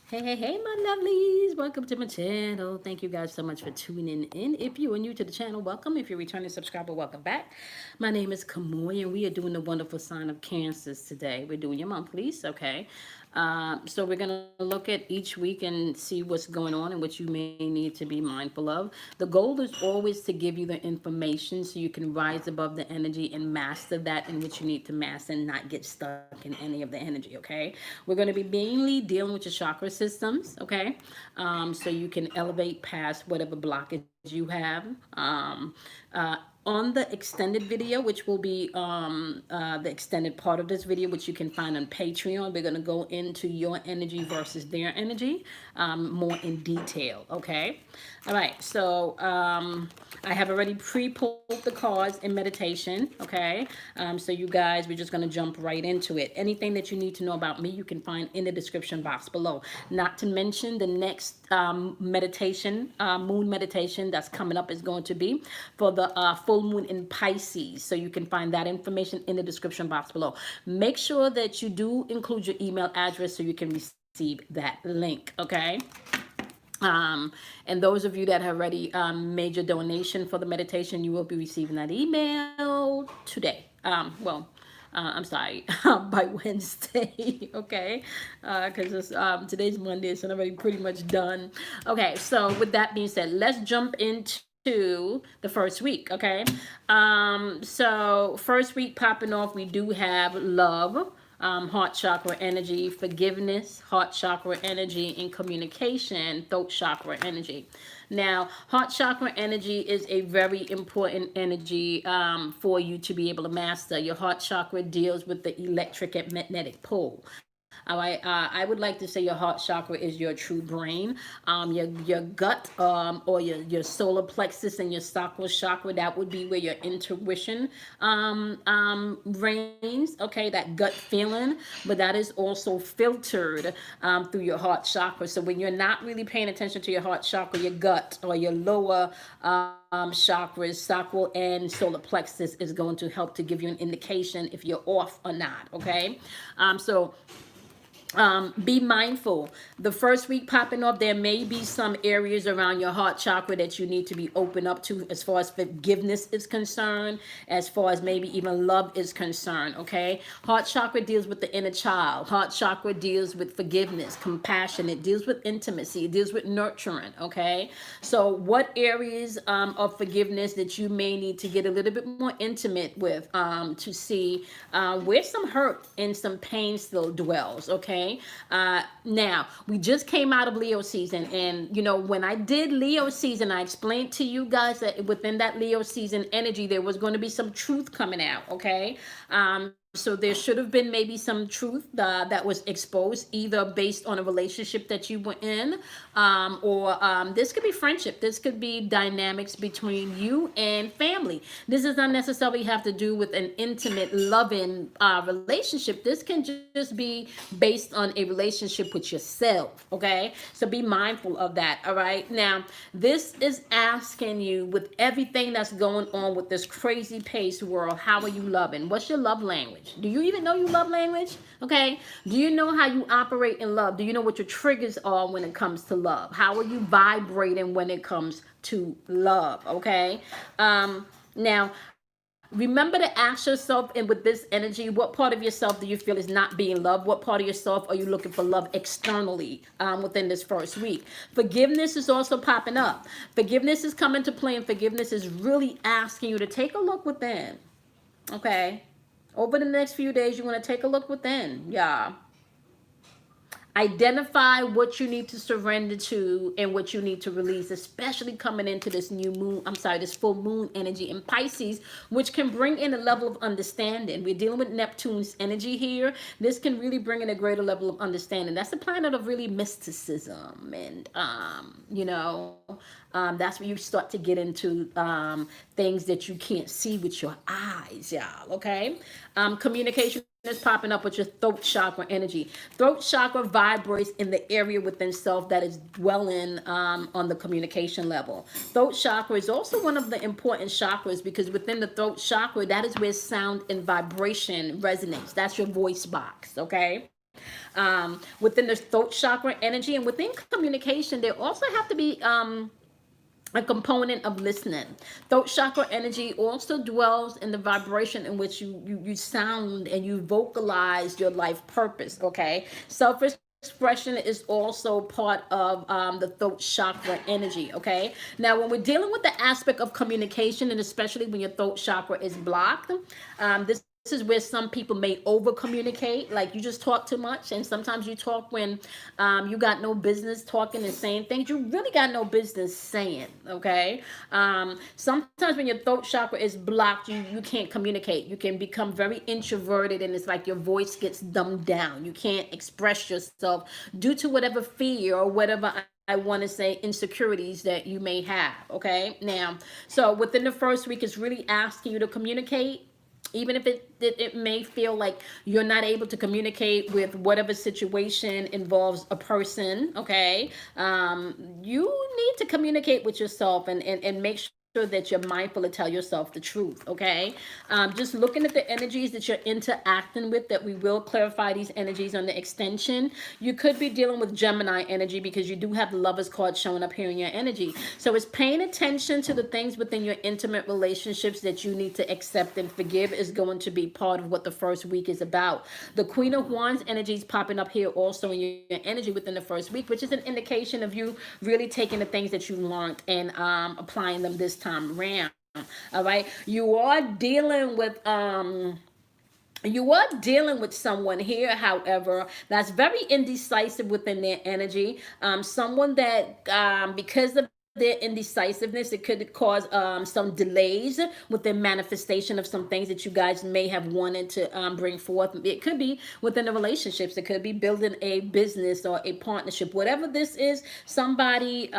Hey, my lovelies. Welcome to my channel. Thank you guys so much for tuning in. If you are new to the channel, welcome. If you're a returning subscriber, welcome back. My name is Kamoy, and we are doing the wonderful sign of Cancers today. We're doing your monthlies, okay? So we're going to look at each week and see what's going on and what you may need to be mindful of. The goal is always to give you the information so you can rise above the energy and master that in which you need to master and not get stuck in any of the energy, okay? We're going to be mainly dealing with your chakra systems, okay? So you can elevate past whatever blockage you have. On the extended video, which will be the extended part of this video, which you can find on Patreon, we're going to go into your energy versus their energy more in detail, okay? All right, so I have already pre-pulled the cards in meditation, okay? So you guys, we're just going to jump right into it. Anything that you need to know about me, you can find in the description box below. Not to mention the next meditation, moon meditation that's coming up is going to be for the full moon in Pisces. So you can find that information in the description box below. Make sure that you do include your email address so you can receive that link, okay? And those of you that have already made your donation for the meditation, you will be receiving that email today. I'm sorry, by Wednesday, okay? Because today's Monday, so I'm already pretty much done. Okay, so with that being said, let's jump into the first week, okay? So first week popping off, we do have love, heart chakra energy, forgiveness, heart chakra energy, and communication, throat chakra energy. Now, heart chakra energy is a very important energy for you to be able to master. Your heart chakra deals with the electric and magnetic pole. All right, I would like to say your heart chakra is your true brain. Your gut or your solar plexus and your sacral chakra, that would be where your intuition reigns. Okay, that gut feeling, but that is also filtered through your heart chakra. So when you're not really paying attention to your heart chakra, your gut or your lower chakras, sacral and solar plexus, is going to help to give you an indication if you're off or not. Okay, so be mindful. The first week popping up, there may be some areas around your heart chakra that you need to be open up to as far as forgiveness is concerned, as far as maybe even love is concerned, okay? Heart chakra deals with the inner child. Heart chakra deals with forgiveness, compassion. It deals with intimacy. It deals with nurturing, okay? So what areas of forgiveness that you may need to get a little bit more intimate with to see where some hurt and some pain still dwells, okay? Now, we just came out of Leo season, and you know, when I did Leo season, I explained to you guys that within that Leo season energy, there was going to be some truth coming out, okay? So there should have been maybe some truth that was exposed, either based on a relationship that you were in, or this could be friendship. This could be dynamics between you and family. This does not necessarily have to do with an intimate, loving relationship. This can just be based on a relationship with yourself, okay? So be mindful of that, all right? Now, this is asking you, with everything that's going on with this crazy pace world, how are you loving? What's your love language? Do you even know you love language? Okay. Do you know how you operate in love? Do you know what your triggers are when it comes to love? How are you vibrating when it comes to love? Okay. Now, remember to ask yourself, and with this energy, what part of yourself do you feel is not being loved? What part of yourself are you looking for love externally within this first week? Forgiveness is also popping up. Forgiveness is coming to play, and forgiveness is really asking you to take a look within. Okay. Over the next few days, you want to take a look within. Yeah. Identify what you need to surrender to and what you need to release, especially coming into this new moon, this full moon energy in Pisces, which can bring in a level of understanding. We're dealing with Neptune's energy here. This can really bring in a greater level of understanding. That's the planet of really mysticism. And, that's where you start to get into things that you can't see with your eyes, y'all, okay? Communication is popping up with your throat chakra energy. Throat chakra vibrates in the area within self that is dwelling on the communication level. Throat chakra is also one of the important chakras because within the throat chakra, that is where sound and vibration resonates. That's your voice box, okay? Within the throat chakra energy and within communication, there also have to be a component of listening. Throat chakra energy also dwells in the vibration in which you sound and you vocalize your life purpose. Okay, self expression is also part of the throat chakra energy. Okay, now when we're dealing with the aspect of communication, and especially when your throat chakra is blocked, this is where some people may over communicate, like you just talk too much, and sometimes you talk when you got no business talking and saying things you really got no business saying. Okay, sometimes when your throat chakra is blocked, you can't communicate. You can become very introverted, and it's like your voice gets dumbed down. You can't express yourself due to whatever fear or whatever I want to say insecurities that you may have. Okay, now, so within the first week, it's really asking you to communicate, even if it may feel like you're not able to communicate with whatever situation involves a person. Okay, you need to communicate with yourself and make sure that you're mindful to tell yourself the truth. Okay, just looking at the energies that you're interacting with, that we will clarify these energies on the extension. You could be dealing with Gemini energy because you do have the Lovers card showing up here in your energy. So it's paying attention to the things within your intimate relationships that you need to accept and forgive is going to be part of what the first week is about. The Queen of Wands energy is popping up here also in your energy within the first week, which is an indication of you really taking the things that you learned and applying them this time around. All right, you are dealing with someone here, however, that's very indecisive within their energy. Someone that, because of their indecisiveness, it could cause some delays with the manifestation of some things that you guys may have wanted to bring forth. It could be within the relationships. It could be building a business or a partnership. Whatever this is, somebody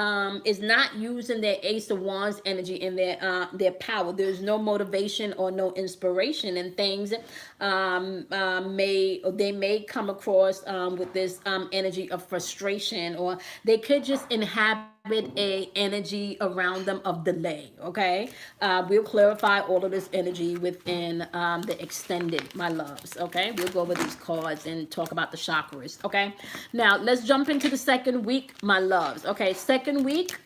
is not using their Ace of Wands energy in their power. There's no motivation or no inspiration, and things they may come across with this energy of frustration, or they could just inhabit a energy around them of delay. Okay, we'll clarify all of this energy within the extended, my loves. Okay, we'll go over these cards and talk about the chakras. Okay, now let's jump into the second week, my loves. Okay, second week,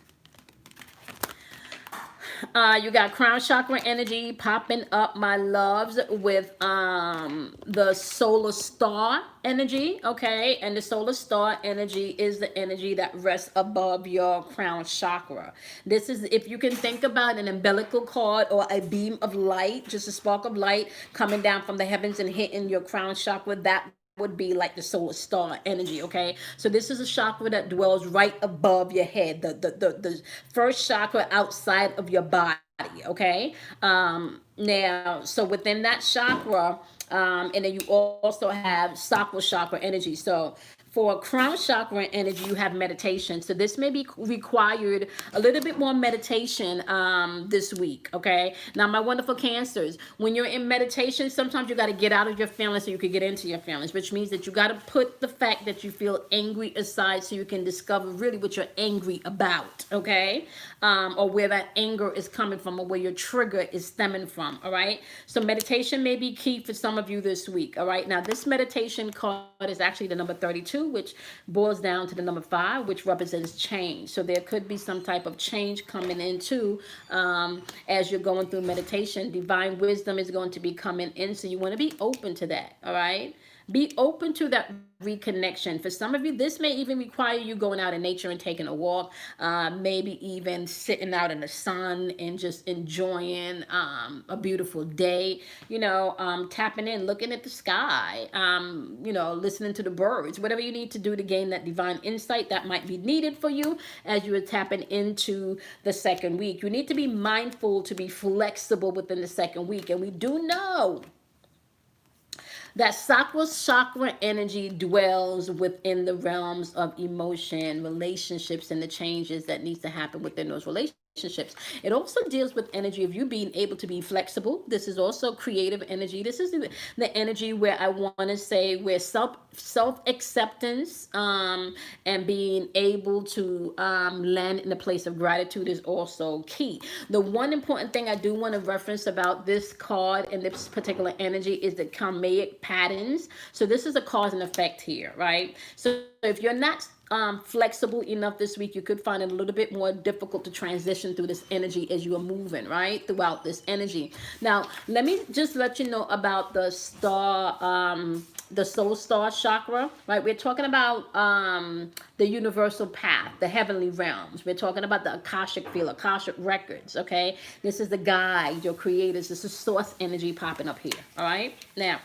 you got crown chakra energy popping up, my loves, with the solar star energy. Okay, and the solar star energy is the energy that rests above your crown chakra. This is, if you can think about an umbilical cord or a beam of light, just a spark of light coming down from the heavens and hitting your crown chakra, that would be like the solar star energy. Okay, so this is a chakra that dwells right above your head, the first chakra outside of your body. Okay, now, so within that chakra, and then you also have sacral chakra energy. So for crown chakra energy, you have meditation. So this may be required a little bit more meditation this week. Okay. Now, my wonderful Cancers, when you're in meditation, sometimes you got to get out of your feelings so you can get into your feelings, which means that you got to put the fact that you feel angry aside so you can discover really what you're angry about. Okay. Or where that anger is coming from, or where your trigger is stemming from. All right. So meditation may be key for some of you this week. All right. Now, this meditation card is actually the number 32, which boils down to the number 5, which represents change. So there could be some type of change coming into as you're going through meditation. Divine wisdom is going to be coming in. So you want to be open to that. All right. Be open to that reconnection. For some of you, this may even require you going out in nature and taking a walk, maybe even sitting out in the sun and just enjoying a beautiful day, tapping in, looking at the sky, listening to the birds, whatever you need to do to gain that divine insight that might be needed for you as you are tapping into the second week. You need to be mindful to be flexible within the second week. And we do know that sacral chakra energy dwells within the realms of emotion, relationships, and the changes that needs to happen within those relationships. relationships. It also deals with energy of you being able to be flexible. This is also creative energy. This is the energy where I want to say where self acceptance and being able to land in a place of gratitude is also key. The one important thing I do want to reference about this card and this particular energy is the karmic patterns. So this is a cause and effect here, right? So if you're not flexible enough this week, you could find it a little bit more difficult to transition through this energy as you are moving, right? Throughout this energy. Now, let me just let you know about the soul star chakra, right? We're talking about the universal path, the heavenly realms. We're talking about the Akashic field, Akashic records, okay? This is the guide, your creators. This is source energy popping up here, all right? Now,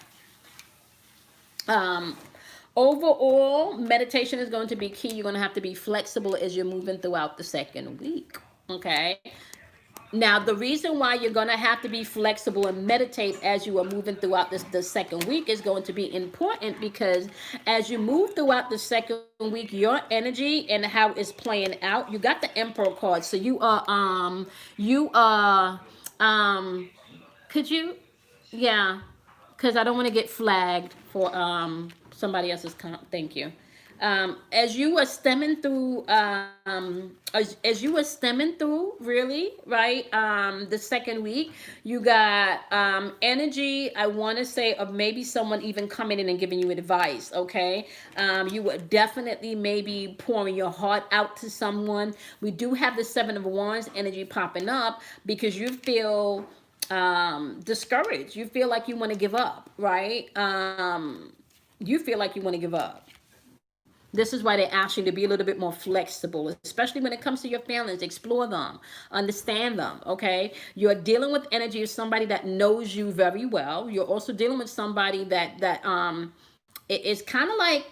overall, meditation is going to be key. You're going to have to be flexible as you're moving throughout the second week. Okay. Now, the reason why you're going to have to be flexible and meditate as you are moving throughout the second week is going to be important because as you move throughout the second week, your energy and how it's playing out, you got the Emperor card. So could you, yeah, because I don't want to get flagged for somebody else's thank you. As you were stemming through as you were stemming through really right the second week, you got energy, I want to say, of maybe someone even coming in and giving you advice. Okay, you were definitely maybe pouring your heart out to someone. We do have the Seven of Wands energy popping up because you feel discouraged. You feel like you want to give up, right? You feel like you want to give up. This is why they ask you to be a little bit more flexible, especially when it comes to your feelings. Explore them, understand them, okay? You're dealing with energy of somebody that knows you very well. You're also dealing with somebody that it is kind of like,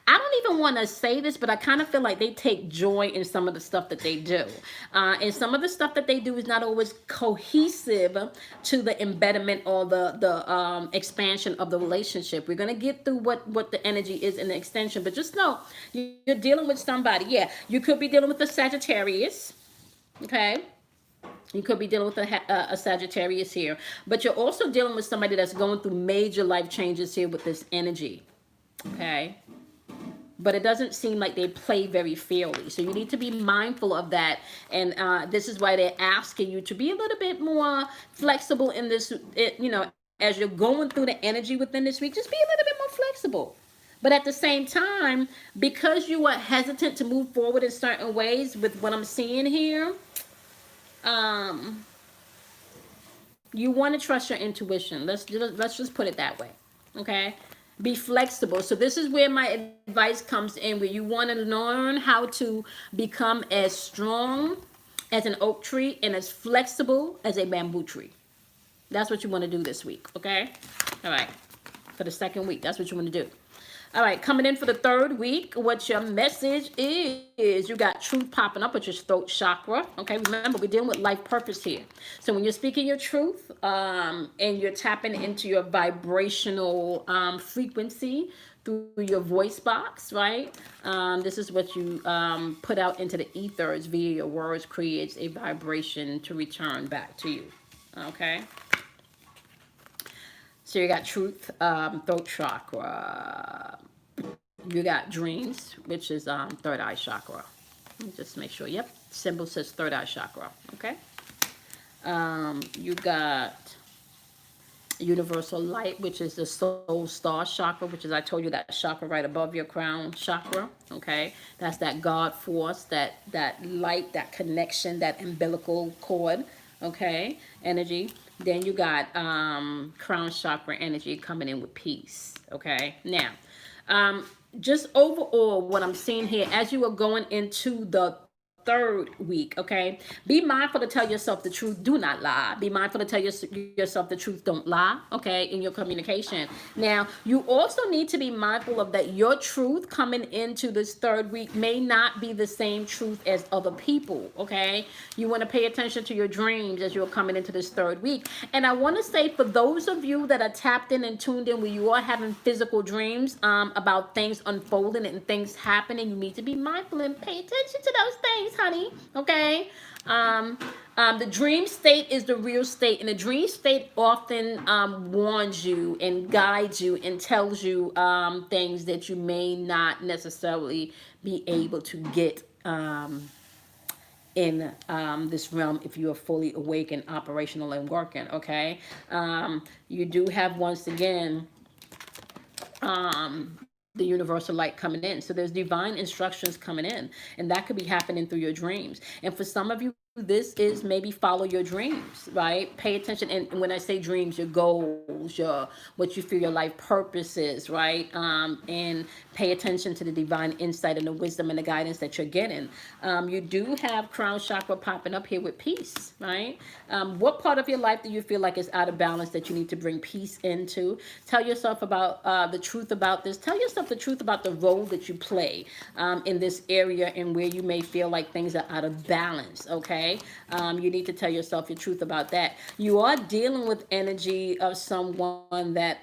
I don't even want to say this, but I kind of feel like they take joy in some of the stuff that they do. And some of the stuff that they do is not always cohesive to the embedment or the expansion of the relationship. We're going to get through what the energy is in the extension, but just know you're dealing with somebody. Yeah, you could be dealing with a Sagittarius, okay? You could be dealing with a Sagittarius here, but you're also dealing with somebody that's going through major life changes here with this energy, okay? But it doesn't seem like they play very fairly. So you need to be mindful of that. And this is why they're asking you to be a little bit more flexible in this, as you're going through the energy within this week, just be a little bit more flexible. But at the same time, because you are hesitant to move forward in certain ways with what I'm seeing here, you want to trust your intuition. Let's just put it that way. Okay? Be flexible. So this is where my advice comes in, where you want to learn how to become as strong as an oak tree and as flexible as a bamboo tree. That's what you want to do this week, okay? All right. For the second week, that's what you want to do. All right, coming in for the third week, what your message is, you got truth popping up at your throat chakra. Okay, remember, we're dealing with life purpose here. So when you're speaking your truth and you're tapping into your vibrational frequency through your voice box, right? This is what you put out into the ethers via your words, creates a vibration to return back to you. Okay? So you got truth, throat chakra. You got dreams, which is third eye chakra. Let me just make sure. Yep, symbol says third eye chakra. Okay. You got universal light, which is the soul star chakra, which is, I told you, that chakra right above your crown chakra. Okay, that's that God force, that light, that connection, that umbilical cord. Okay, energy. Then you got crown chakra energy coming in with peace. Okay, now just overall what I'm seeing here as you are going into the third week, okay, be mindful to tell yourself the truth. Do not lie. Be mindful to tell yourself the truth. Don't lie, okay, in your communication. Now, you also need to be mindful of that your truth coming into this third week may not be the same truth as other people, okay? You want to pay attention to your dreams as you're coming into this third week. And I want to say, for those of you that are tapped in and tuned in where you are having physical dreams about things unfolding and things happening, you need to be mindful and pay attention to those things, honey. Okay. The dream state is the real state, and the dream state often warns you and guides you and tells you things that you may not necessarily be able to get in this realm if you are fully awake and operational and working. Okay. You do have, once again, the universal light coming in. So there's divine instructions coming in, and that could be happening through your dreams. And for some of you, this is maybe follow your dreams, right? Pay attention. And when I say dreams, your goals, your what you feel your life purpose is, right? And pay attention to the divine insight and the wisdom and the guidance that you're getting. You do have crown chakra popping up here with peace, right? What part of your life do you feel like is out of balance that you need to bring peace into? Tell yourself about the truth about this. Tell yourself the truth about the role that you play in this area and where you may feel like things are out of balance, okay? You need to tell yourself your truth about that. You are dealing with energy of someone that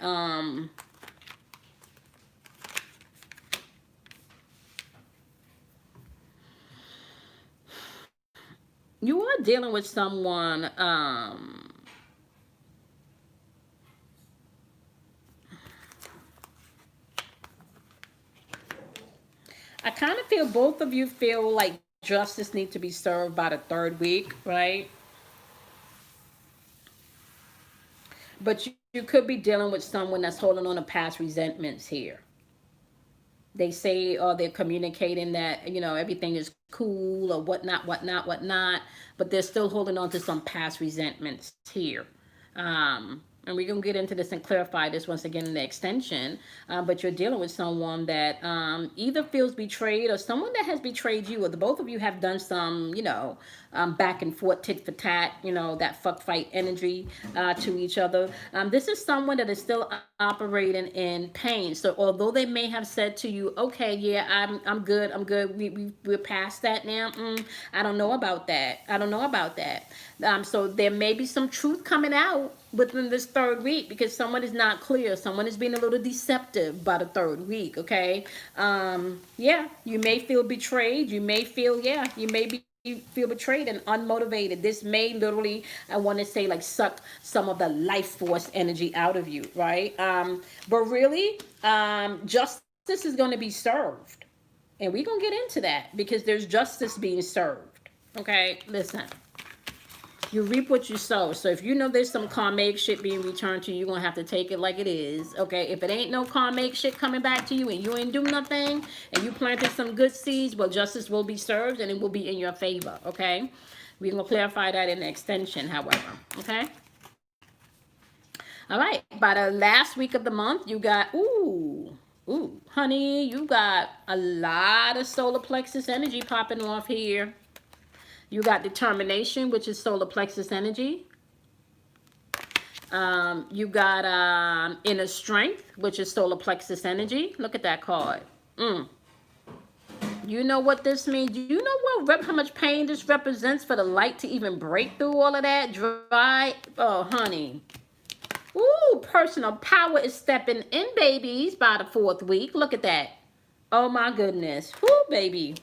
you are dealing with someone I kind of feel both of you feel like justice needs to be served by the third week, right? But you could be dealing with someone that's holding on to past resentments here. They say, or they're communicating that, everything is cool or whatnot, whatnot, whatnot, but they're still holding on to some past resentments here. And we're going to get into this and clarify this once again in the extension. But you're dealing with someone that either feels betrayed, or someone that has betrayed you, or the both of you have done some, back and forth, tit for tat, that fuck fight energy to each other. This is someone that is still operating in pain. So although they may have said to you, okay, yeah, I'm good, we're past that now. I don't know about that. I don't know about that. So there may be some truth coming out within this third week, because someone is not clear. Someone is being a little deceptive by the third week. Okay. Yeah, you may feel betrayed. You may feel, you may be feel betrayed and unmotivated. This may literally, I want to say, like, suck some of the life force energy out of you, right? But really, justice is going to be served, and we're going to get into that because there's justice being served. Okay, listen. You reap what you sow. So if you know there's some karmic shit being returned to you, you're going to have to take it like it is. Okay. If it ain't no karmic shit coming back to you and you ain't do nothing and you planted some good seeds, well, justice will be served and it will be in your favor. Okay. We're going to clarify that in the extension, however. Okay. All right. By the last week of the month, you got, honey, you got a lot of solar plexus energy popping off here. You got determination, which is solar plexus energy. You got inner strength, which is solar plexus energy. Look at that card. You know what this means? Do you know how much pain this represents for the light to even break through all of that dry? Oh, honey. Ooh, personal power is stepping in, babies, by the fourth week. Look at that. Oh, my goodness. Ooh, baby.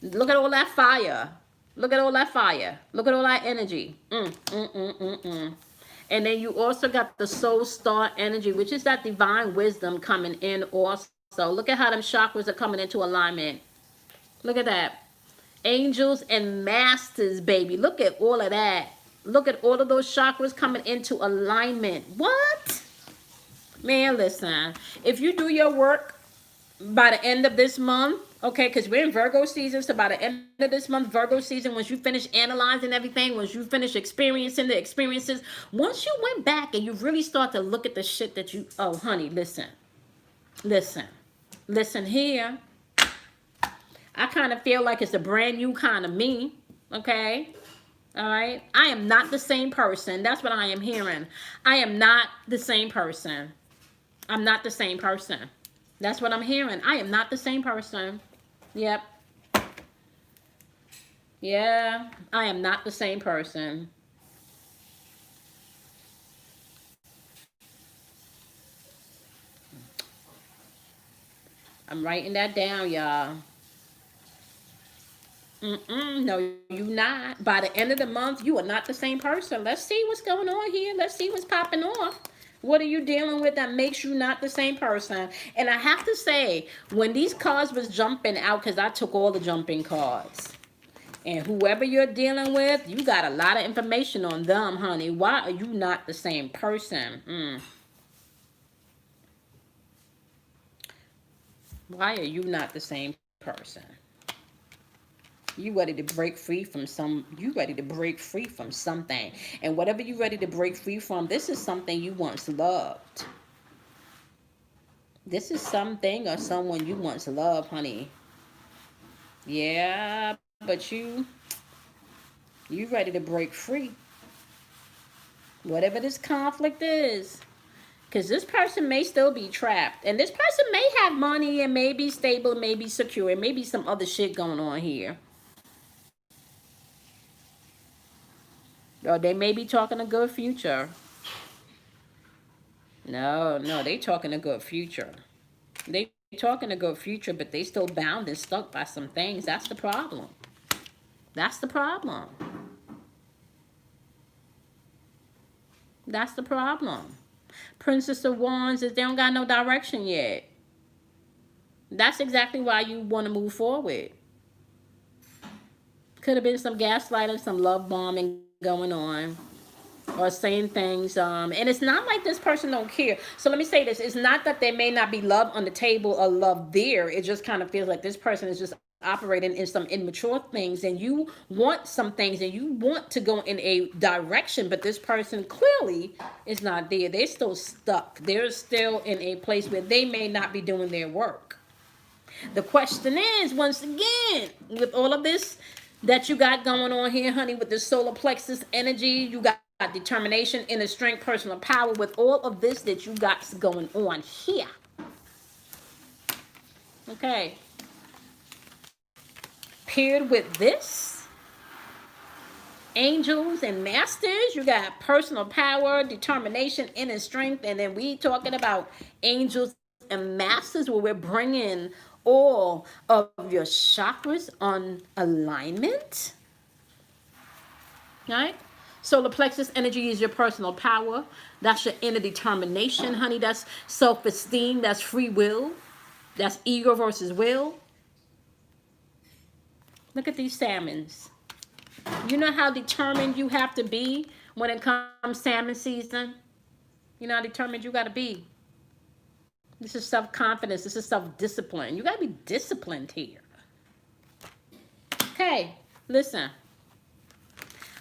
Look at all that fire. Look at all that fire. Look at all that energy. And then you also got the soul star energy, which is that divine wisdom coming in also. Look at how them chakras are coming into alignment. Look at that. Angels and masters, baby. Look at all of that. Look at all of those chakras coming into alignment. What? Man, listen. If you do your work by the end of this month, okay, because we're in Virgo season, so by the end of this month, Virgo season, once you finish analyzing everything, once you finish experiencing the experiences, once you went back and you really start to look at the shit that you, oh, honey, listen here. I kind of feel like it's a brand new kind of me, okay? All right? I am not the same person. That's what I am hearing. I am not the same person. I'm not the same person. That's what I'm hearing. I am not the same person. Yep. Yeah, I am not the same person. I'm writing that down, y'all. No, you not. By the end of the month, you are not the same person. Let's see what's going on here. Let's see what's popping off. What are you dealing with that makes you not the same person? And I have to say, when these cards was jumping out, because I took all the jumping cards. And whoever you're dealing with, you got a lot of information on them, honey. Why are you not the same person? Why are you not the same person? You ready to break free from you ready to break free from something. And whatever you ready to break free from, this is something you once loved. This is something or someone you once loved, honey. Yeah, but you ready to break free. Whatever this conflict is. Because this person may still be trapped. And this person may have money and may be stable, may be secure, and maybe some other shit going on here. Or they may be talking a good future. No, they talking a good future. They talking a good future, but they still bound and stuck by some things. That's the problem. That's the problem. That's the problem. Princess of Wands is they don't got no direction yet. That's exactly why you want to move forward. Could have been some gaslighting, some love bombing going on, or saying things. And it's not like this person don't care. So let me say this: it's not that there may not be love on the table or love there. It just kind of feels like this person is just operating in some immature things, and you want some things, and you want to go in a direction, but this person clearly is not there. They're still stuck. They're still in a place where they may not be doing their work. The question is, once again, with all of this that you got going on here, honey, with the solar plexus energy, you got determination, inner strength, personal power, with all of this that you got going on here. Okay. Paired with this, angels and masters, you got personal power, determination, inner strength, and then we talking about angels and masters where we're bringing all of your chakras on alignment. Right? Solar plexus energy is your personal power. That's your inner determination, honey. That's self-esteem. That's free will. That's ego versus will. Look at these salmons. You know how determined you have to be when it comes salmon season? You know how determined you got to be. This is self-confidence. This is self-discipline. You got to be disciplined here. Okay, listen.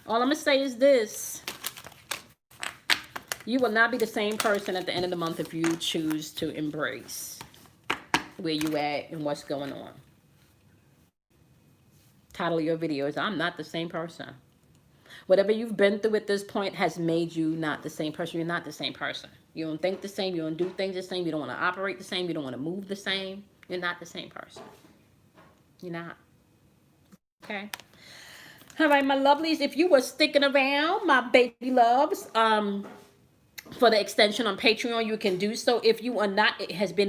All I'm going to say is this. You will not be the same person at the end of the month if you choose to embrace where you at and what's going on. Title of your video is, I'm not the same person. Whatever you've been through at this point has made you not the same person. You're not the same person. You don't think the same. You don't do things the same. You don't want to operate the same. You don't want to move the same. You're not the same person. You're not. Okay? All right, my lovelies. If you were sticking around, my baby loves, for the extension on Patreon, you can do so. If you are not, it has been